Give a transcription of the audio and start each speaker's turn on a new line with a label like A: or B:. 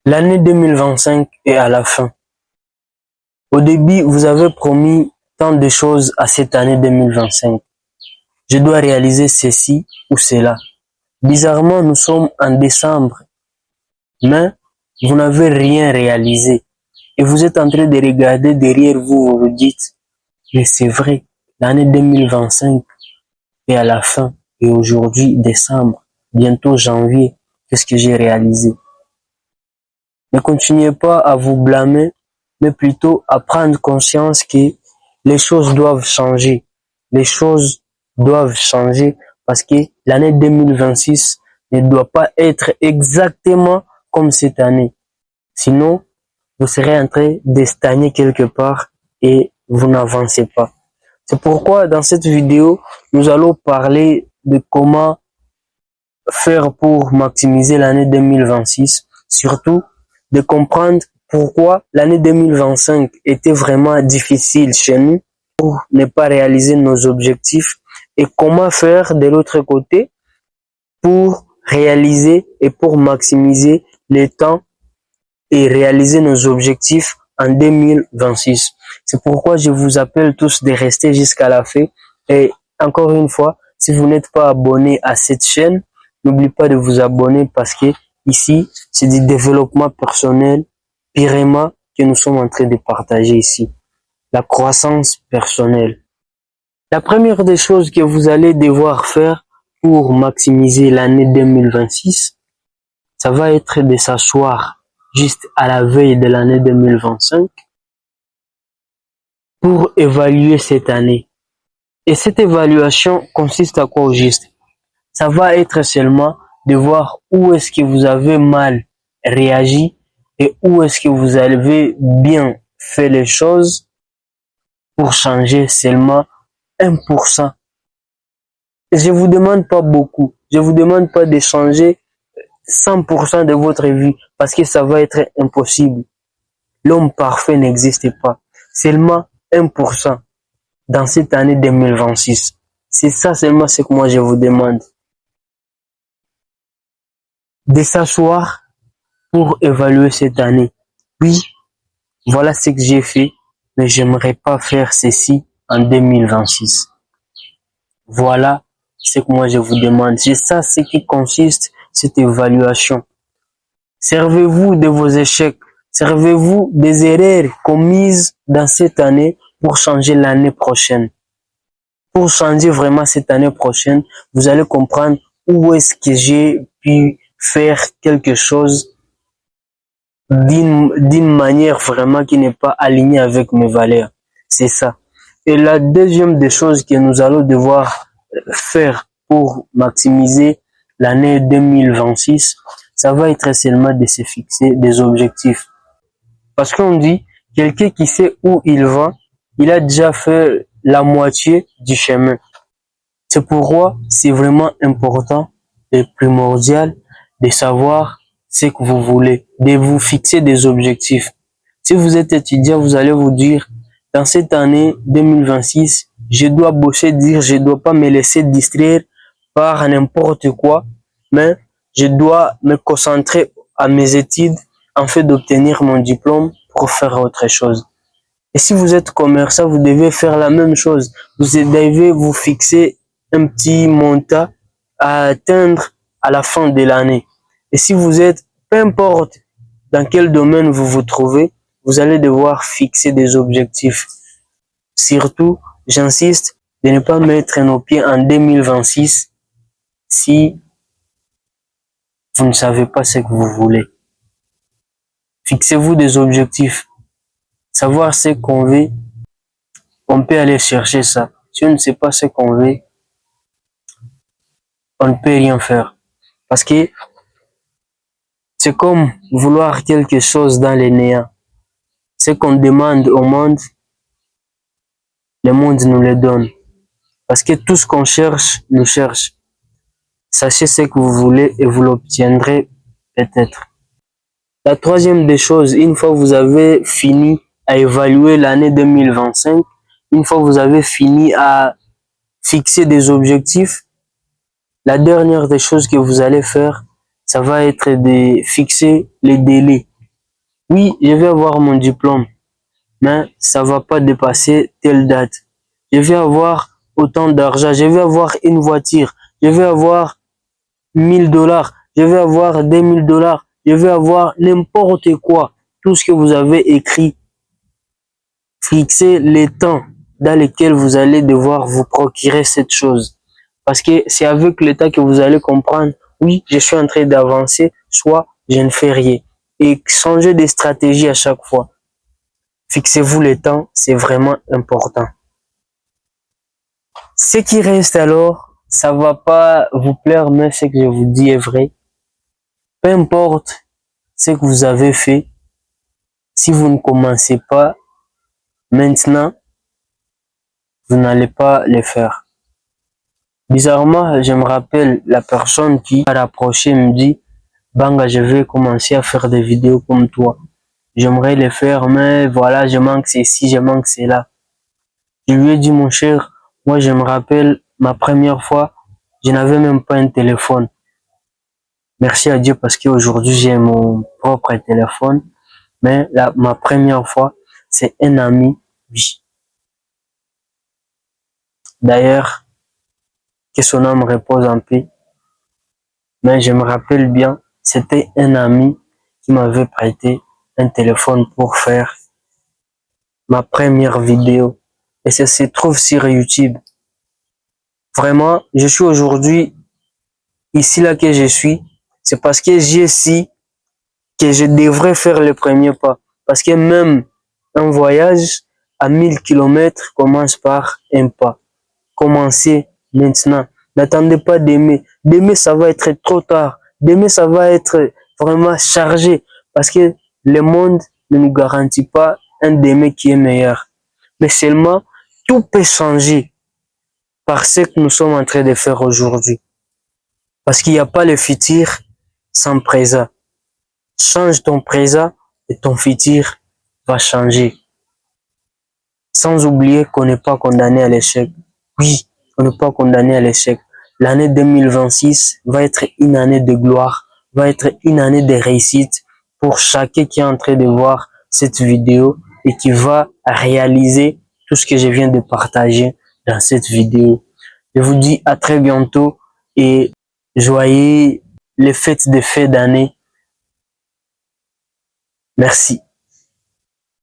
A: L'année 2025 est à la fin. Au début, vous avez promis tant de choses à cette année 2025. Je dois réaliser ceci ou cela. Bizarrement, nous sommes en décembre, mais vous n'avez rien réalisé. Et vous êtes en train de regarder derrière vous, vous vous dites, mais c'est vrai, l'année 2025 est à la fin. Et aujourd'hui, décembre, bientôt janvier, qu'est-ce que j'ai réalisé? Ne continuez pas à vous blâmer, mais plutôt à prendre conscience que les choses doivent changer. Les choses doivent changer parce que l'année 2026 ne doit pas être exactement comme cette année. Sinon, vous serez en train de stagner quelque part et vous n'avancez pas. C'est pourquoi dans cette vidéo, nous allons parler de comment faire pour maximiser l'année 2026, surtout de comprendre pourquoi l'année 2025 était vraiment difficile chez nous pour ne pas réaliser nos objectifs et comment faire de l'autre côté pour réaliser et pour maximiser les temps et réaliser nos objectifs en 2026. C'est pourquoi je vous appelle tous de rester jusqu'à la fin. Et encore une fois, si vous n'êtes pas abonné à cette chaîne, n'oubliez pas de vous abonner parce que ici, c'est du développement personnel purement que nous sommes en train de partager ici. La croissance personnelle. La première des choses que vous allez devoir faire pour maximiser l'année 2026, ça va être de s'asseoir juste à la veille de l'année 2025 pour évaluer cette année. Et cette évaluation consiste à quoi au juste? Ça va être seulement de voir où est-ce que vous avez mal réagi et où est-ce que vous avez bien fait les choses pour changer seulement 1%. Je vous demande pas beaucoup. Je vous demande pas de changer 100% de votre vie parce que ça va être impossible. L'homme parfait n'existe pas. Seulement 1% dans cette année 2026. C'est ça seulement ce que moi je vous demande. De s'asseoir pour évaluer cette année. Oui, voilà ce que j'ai fait, mais j'aimerais pas faire ceci en 2026. Voilà ce que moi je vous demande. C'est ça ce qui consiste cette évaluation. Servez-vous de vos échecs. Servez-vous des erreurs commises dans cette année pour changer l'année prochaine. Pour changer vraiment cette année prochaine, vous allez comprendre où est-ce que j'ai pu faire quelque chose d'une manière vraiment qui n'est pas alignée avec mes valeurs. C'est ça. Et la deuxième des choses que nous allons devoir faire pour maximiser l'année 2026, ça va être seulement de se fixer des objectifs. Parce qu'on dit, quelqu'un qui sait où il va, il a déjà fait la moitié du chemin. C'est pourquoi c'est vraiment important et primordial de savoir ce que vous voulez, de vous fixer des objectifs. Si vous êtes étudiant, vous allez vous dire, dans cette année 2026, je dois bosser, dire, je dois pas me laisser distraire par n'importe quoi, mais je dois me concentrer à mes études en fait d'obtenir mon diplôme pour faire autre chose. Et si vous êtes commerçant, vous devez faire la même chose. Vous devez vous fixer un petit montant à atteindre à la fin de l'année. Et si vous êtes, peu importe dans quel domaine vous vous trouvez, vous allez devoir fixer des objectifs. Surtout, j'insiste, de ne pas mettre nos pieds en 2026 si vous ne savez pas ce que vous voulez. Fixez-vous des objectifs. Savoir ce qu'on veut, on peut aller chercher ça. Si on ne sait pas ce qu'on veut, on ne peut rien faire. Parce que c'est comme vouloir quelque chose dans les néants. Ce qu'on demande au monde, le monde nous le donne. Parce que tout ce qu'on cherche, nous cherche. Sachez ce que vous voulez et vous l'obtiendrez peut-être. La troisième des choses, une fois que vous avez fini à évaluer l'année 2025, une fois que vous avez fini à fixer des objectifs, la dernière des choses que vous allez faire, ça va être de fixer les délais. Oui, je vais avoir mon diplôme, mais ça va pas dépasser telle date. Je vais avoir autant d'argent, je vais avoir une voiture, je vais avoir 1000 $, je vais avoir 2000 $, je vais avoir n'importe quoi. Tout ce que vous avez écrit, fixez les temps dans lesquels vous allez devoir vous procurer cette chose. Parce que c'est avec le temps que vous allez comprendre, oui, je suis en train d'avancer, soit je ne fais rien. Et changez de stratégie à chaque fois. Fixez-vous les temps, c'est vraiment important. Ce qui reste alors, ça va pas vous plaire, mais ce que je vous dis est vrai. Peu importe ce que vous avez fait, si vous ne commencez pas maintenant, vous n'allez pas le faire. Bizarrement, je me rappelle la personne qui m'a rapproché me dit, Banga, je vais commencer à faire des vidéos comme toi. J'aimerais les faire, mais voilà, je manque ceci, je manque cela. Je lui ai dit, mon cher, moi je me rappelle ma première fois, je n'avais même pas un téléphone. Merci à Dieu parce qu'aujourd'hui j'ai mon propre téléphone. Mais ma première fois, c'est un ami, oui. D'ailleurs, que son âme repose en paix. Mais je me rappelle bien, c'était un ami qui m'avait prêté un téléphone pour faire ma première vidéo. Et ça se trouve sur YouTube. Vraiment, je suis aujourd'hui ici là que je suis. C'est parce que j'ai su que je devrais faire le premier pas. Parce que même un voyage à 1000 km commence par un pas. Commencez maintenant. N'attendez pas d'aimer. D'aimer, ça va être trop tard. D'aimer, ça va être vraiment chargé. Parce que le monde ne nous garantit pas un d'aimer qui est meilleur. Mais seulement, tout peut changer par ce que nous sommes en train de faire aujourd'hui. Parce qu'il n'y a pas le futur sans présent. Change ton présent et ton futur va changer. Sans oublier qu'on n'est pas condamné à l'échec. Oui, on n'est pas condamné à l'échec. L'année 2026 va être une année de gloire, va être une année de réussite pour chacun qui est en train de voir cette vidéo et qui va réaliser tout ce que je viens de partager dans cette vidéo. Je vous dis à très bientôt et joyeux les fêtes de fin d'année. Merci.